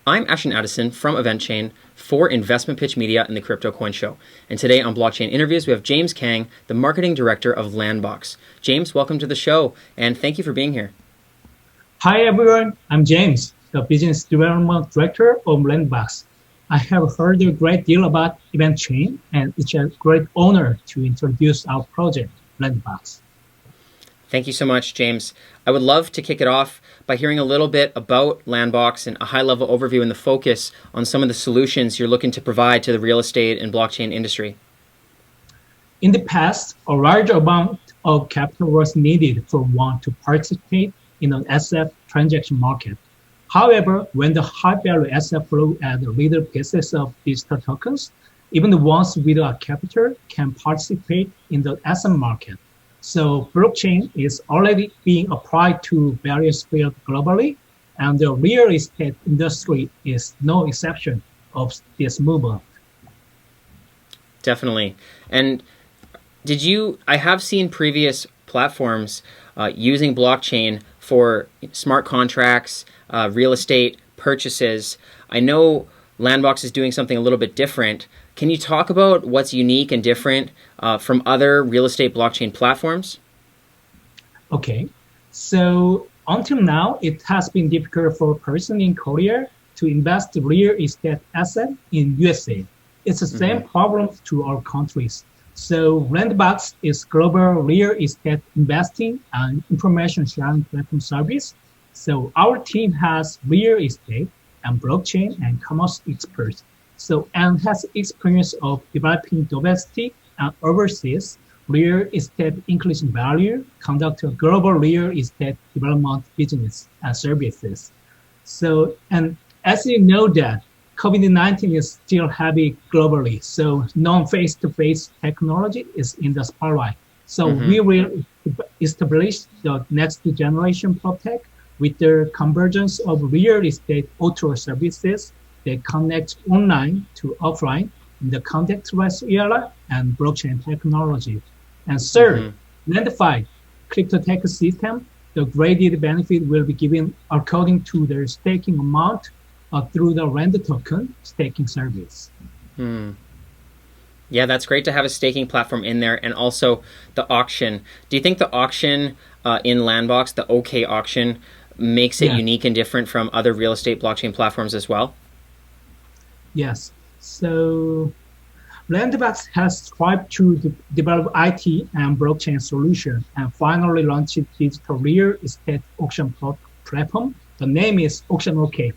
I'm Ashton Addison from EventChain for Investment Pitch Media and the Crypto Coin Show. And today on Blockchain Interviews, we have James Kang, the Marketing Director of Landbox. James, welcome to the show, and thank you for being here. Hi everyone, I'm James, the Business Development Director of Landbox. I have heard a great deal about EventChain, and it's a great honor to introduce our project, Landbox. Thank you so much, James. I would love to kick it off by hearing a little bit about Landbox and a high-level overview and the focus on some of the solutions you're looking to provide to the real estate and blockchain industry. In the past, a large amount of capital was needed for one to participate in an asset transaction market. However, when the high-value asset flow at the little pieces of digital tokens, even the ones without capital can participate in the asset market. So blockchain is already being applied to various fields globally, and the real estate industry is no exception of this movement. Definitely. And I have seen previous platforms using blockchain for smart contracts, real estate purchases. I know Landbox is doing something a little bit different. Can you talk about what's unique and different from other real estate blockchain platforms? Okay, so until now, it has been difficult for a person in Korea to invest real estate asset in USA. It's the same problem to our countries. So Landbox is global real estate investing and information sharing platform service. So our team has real estate and blockchain and commerce experts. And has experience of developing domestic and overseas real estate increasing value, conduct a global real estate development business and services. And as you know that COVID-19 is still heavy globally, so non-face-to-face technology is in the spotlight. We will establish the next generation PropTech with the convergence of real estate auto services that connect online to offline in the contactless era and blockchain technology. And third, Landify crypto tech system, the graded benefit will be given according to their staking amount through the Land token staking service. Yeah, that's great to have a staking platform in there, and also the auction. Do you think the auction in Landbox, the OK auction, makes it unique and different from other real estate blockchain platforms as well? Yes. So Landbox has strived to develop IT and blockchain solution and finally launched digital real estate auction platform. The name is AuctionOK.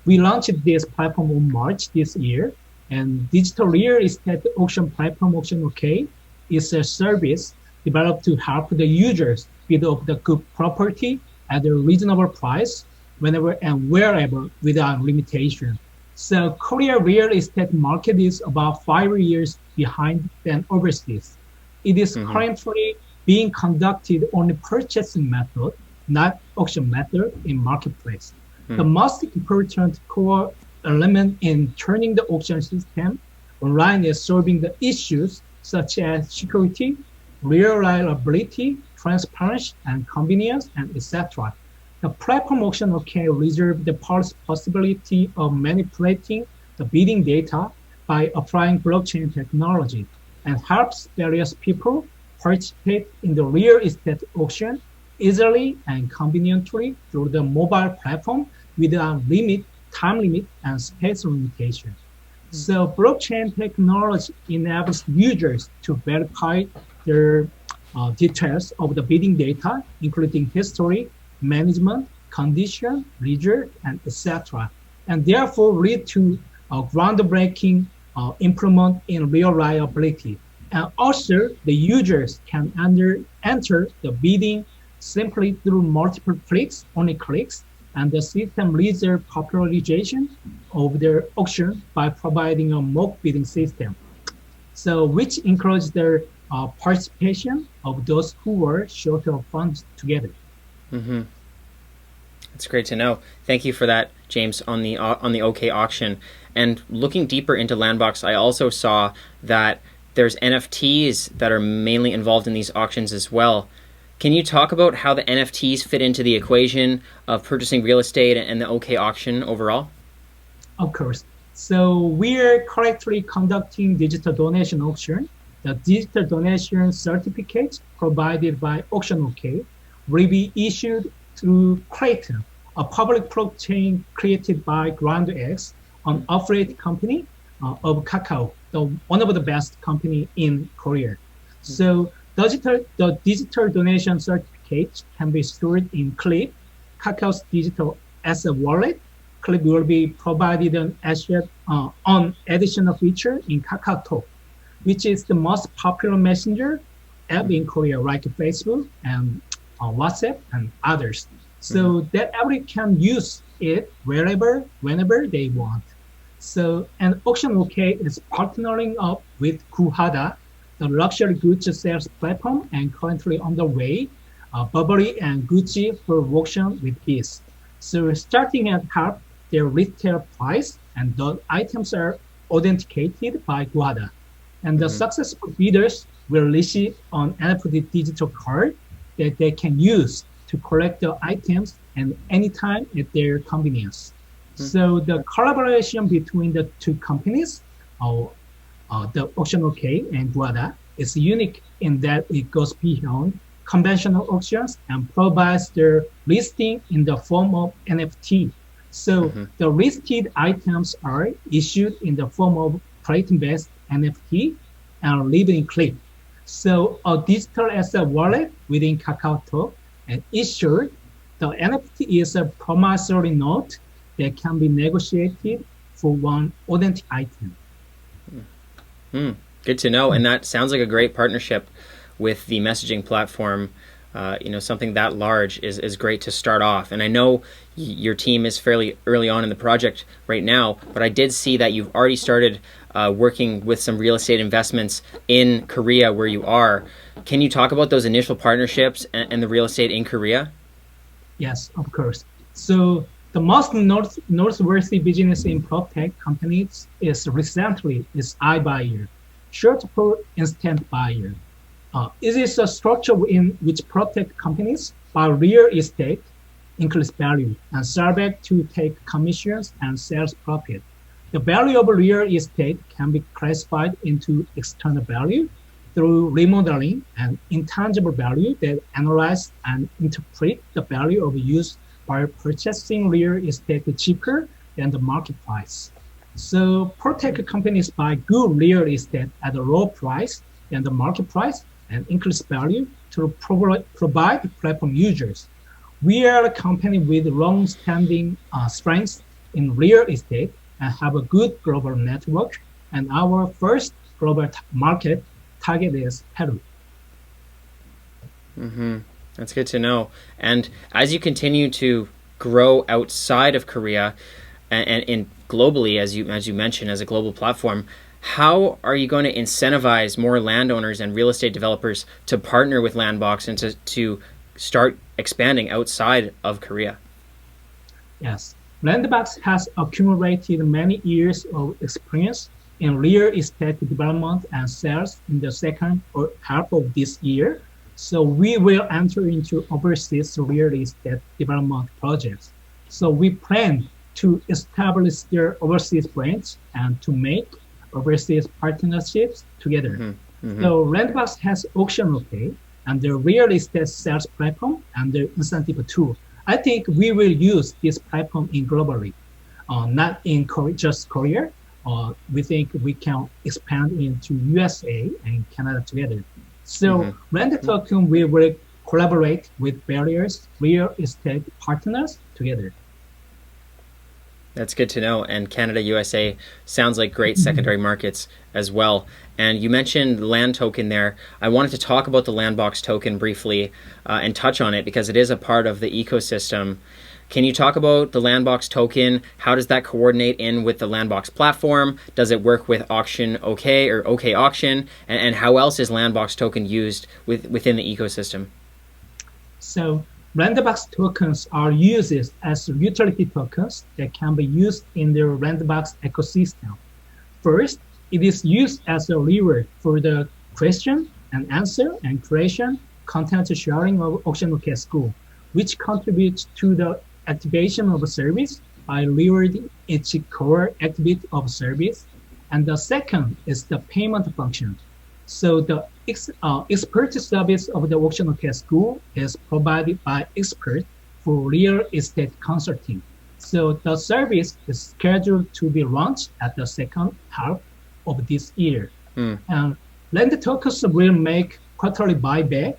We launched this platform in March this year, and digital real estate auction platform AuctionOK is a service developed to help the users bid up the good property at a reasonable price whenever and wherever without limitation. So Korea real estate market is about 5 years behind than overseas. It is currently being conducted on a purchasing method, not auction method in marketplace. The most important core element in turning the auction system online is solving the issues such as security, reliability, transparency, and convenience, and etc. The platform AuctionOK reserves the possibility of manipulating the bidding data by applying blockchain technology and helps various people participate in the real estate auction easily and conveniently through the mobile platform without time limit, and space limitation. So blockchain technology enables users to verify their details of the bidding data, including history, management, condition, result, and etc., and therefore lead to a groundbreaking improvement in reliability. And also, the users can enter the bidding simply through multiple clicks, only clicks, and the system leads their popularization of their auction by providing a mock bidding system, which includes their participation of those who were short of funds together. That's great to know. Thank you for that, James, on the OK auction. And looking deeper into Landbox, I also saw that there's NFTs that are mainly involved in these auctions as well. Can you talk about how the NFTs fit into the equation of purchasing real estate and the OK auction overall? Of course. So we're currently conducting digital donation auction. The digital donation certificate provided by AuctionOK will be issued through Kraken, a public blockchain created by GroundX, an affiliate company of Kakao, one of the best company in Korea. So the digital donation certificate can be stored in Clip, Kakao's digital asset wallet. Clip will be provided an additional feature in KakaoTalk, which is the most popular messenger app in Korea, like Facebook and WhatsApp and others. So that everyone can use it wherever, whenever they want. So, and AuctionOK is partnering up with Kuhada, the luxury goods sales platform, and currently underway, Burberry and Gucci for auction with this. So starting at half their retail price, and the items are authenticated by Guada. And the successful bidders will receive an NFT digital card that they can use to collect the items and anytime at their convenience. So the collaboration between the two companies, the AuctionOK and Guada, is unique in that it goes beyond conventional auctions and provides their listing in the form of NFT. So the listed items are issued in the form of Kraken-based NFT and live in Clip. So a digital asset wallet within KakaoTalk and issued, the NFT is a promissory note that can be negotiated for one authentic item. Good to know. And that sounds like a great partnership with the messaging platform. Something that large is great to start off. And I know your team is fairly early on in the project right now, but I did see that you've already started working with some real estate investments in Korea where you are. Can you talk about those initial partnerships and the real estate in Korea? Yes, of course. So the most noteworthy business in PropTech companies is iBuyer, short for instant buyer. It is a structure in which PropTech companies buy real estate, increase value, and sell back to take commissions and sales profit. The value of real estate can be classified into external value through remodeling and intangible value that analyze and interpret the value of use by purchasing real estate cheaper than the market price. So PropTech companies buy good real estate at a low price than the market price and increase value to provide platform users. We are a company with long-standing strengths in real estate and have a good global network. And our first global market target is Peru. That's good to know. And as you continue to grow outside of Korea and globally, as you mentioned, as a global platform, how are you going to incentivize more landowners and real estate developers to partner with Landbox and to start expanding outside of Korea? Yes, Landbox has accumulated many years of experience in real estate development and sales in the second half of this year. So we will enter into overseas real estate development projects. So we plan to establish their overseas branch and to make overseas partnerships together. So Landbox has AuctionOK and the real estate sales platform and the incentive tool. I think we will use this platform in globally, not in just Korea. We think we can expand into USA and Canada together. So Landbox we will collaborate with various real estate partners together. That's good to know. And Canada, USA sounds like great secondary markets as well. And you mentioned the land token there. I wanted to talk about the Landbox token briefly and touch on it because it is a part of the ecosystem. Can you talk about the Landbox token? How does that coordinate in with the Landbox platform? Does it work with AuctionOK or OK Auction? And how else is Landbox token used within the ecosystem? So Landbox tokens are used as utility tokens that can be used in the Landbox ecosystem. First, it is used as a reward for the question and answer and creation content sharing of AuctionOK School, which contributes to the activation of a service by rewarding each core activity of service. And the second is the payment function. So the expert service of the AuctionOK school is provided by experts for real estate consulting. So the service is scheduled to be launched at the second half of this year. And Landbox will make quarterly buyback,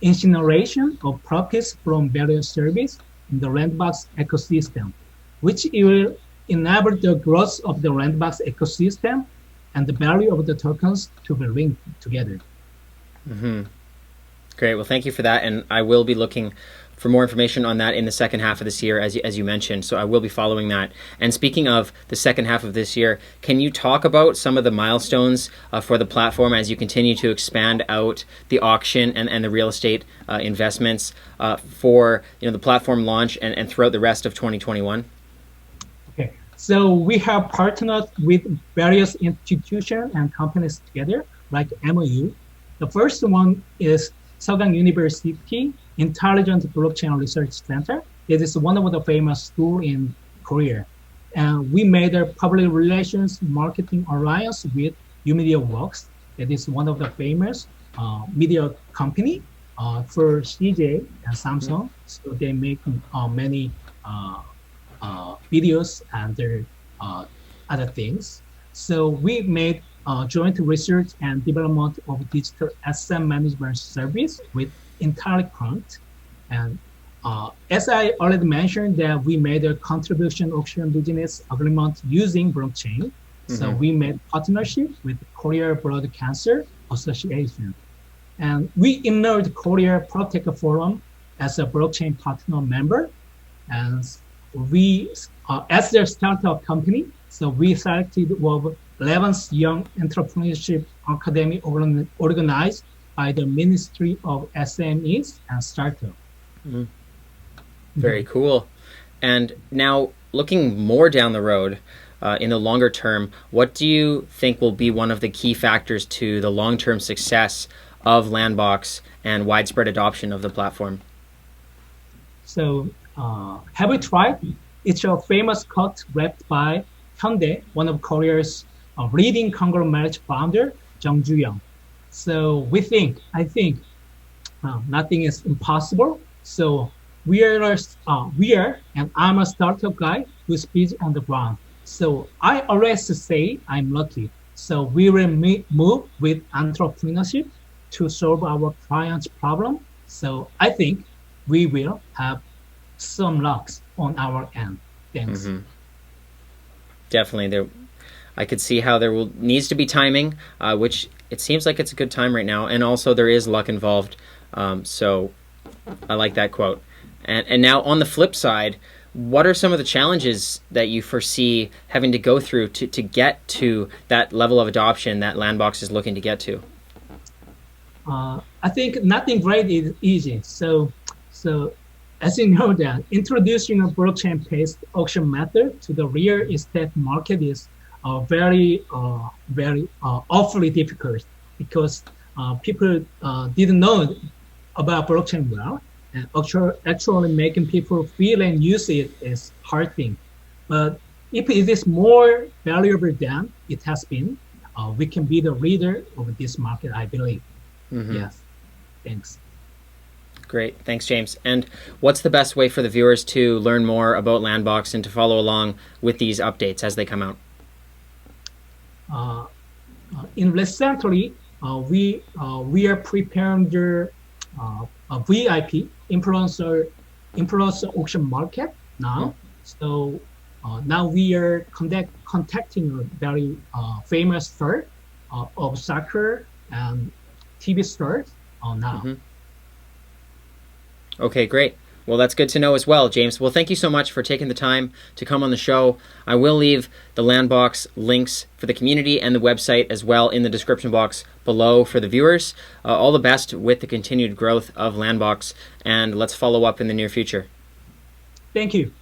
incineration of profits from various services in the Landbox ecosystem, which will enable the growth of the Landbox ecosystem and the value of the tokens to be linked together. Great. Well, thank you for that. And I will be looking for more information on that in the second half of this year, as you mentioned. So I will be following that. And speaking of the second half of this year, can you talk about some of the milestones for the platform as you continue to expand out the auction and the real estate investments for the platform launch and throughout the rest of 2021? Okay. So we have partnered with various institutions and companies together, like MOU. The first one is Sogang University Intelligent Blockchain Research Center. It is one of the famous schools in Korea. And we made a public relations marketing alliance with UMediaWorks. That is one of the famous media company for CJ and Samsung. So they make many videos and their other things. So we made joint research and development of digital asset management service with IntelliQuant. And as I already mentioned, that we made a contribution auction business agreement using blockchain. So we made partnership with Korea Blood Cancer Association. And we enrolled Korea Protect Forum as a blockchain partner member. And we, as their startup company, so we selected 11th Young Entrepreneurship Academy organized by the Ministry of SMEs and Startup. Very cool. And now, looking more down the road, in the longer term, what do you think will be one of the key factors to the long-term success of Landbox and widespread adoption of the platform? So, have you tried? It's a famous quote rapped by Hyundai, one of Korea's leading conglomerate founder, Jung Joo-young. So I think nothing is impossible. So we are, and I'm a startup guy who's busy on the ground. So I always say I'm lucky. So we will move with entrepreneurship to solve our clients' problem. So I think we will have some lucks on our end. Thanks. Definitely. I could see how there needs to be timing, which it seems like it's a good time right now. And also there is luck involved. So I like that quote. And now on the flip side, what are some of the challenges that you foresee having to go through to get to that level of adoption that Landbox is looking to get to? I think nothing great is easy. So as you know that introducing a blockchain-based auction method to the real estate market is very awfully difficult because people didn't know about blockchain well. And actually making people feel and use it is hard thing. But if it is more valuable than it has been, we can be the leader of this market, I believe. Yes. Thanks. Great. Thanks, James. And what's the best way for the viewers to learn more about Landbox and to follow along with these updates as they come out? Recently, we are preparing the VIP influencer auction market now. So now we are contacting a very famous store of soccer and TV stores now. Okay, great. Well, that's good to know as well, James. Well, thank you so much for taking the time to come on the show. I will leave the Landbox links for the community and the website as well in the description box below for the viewers. All the best with the continued growth of Landbox, and let's follow up in the near future. Thank you.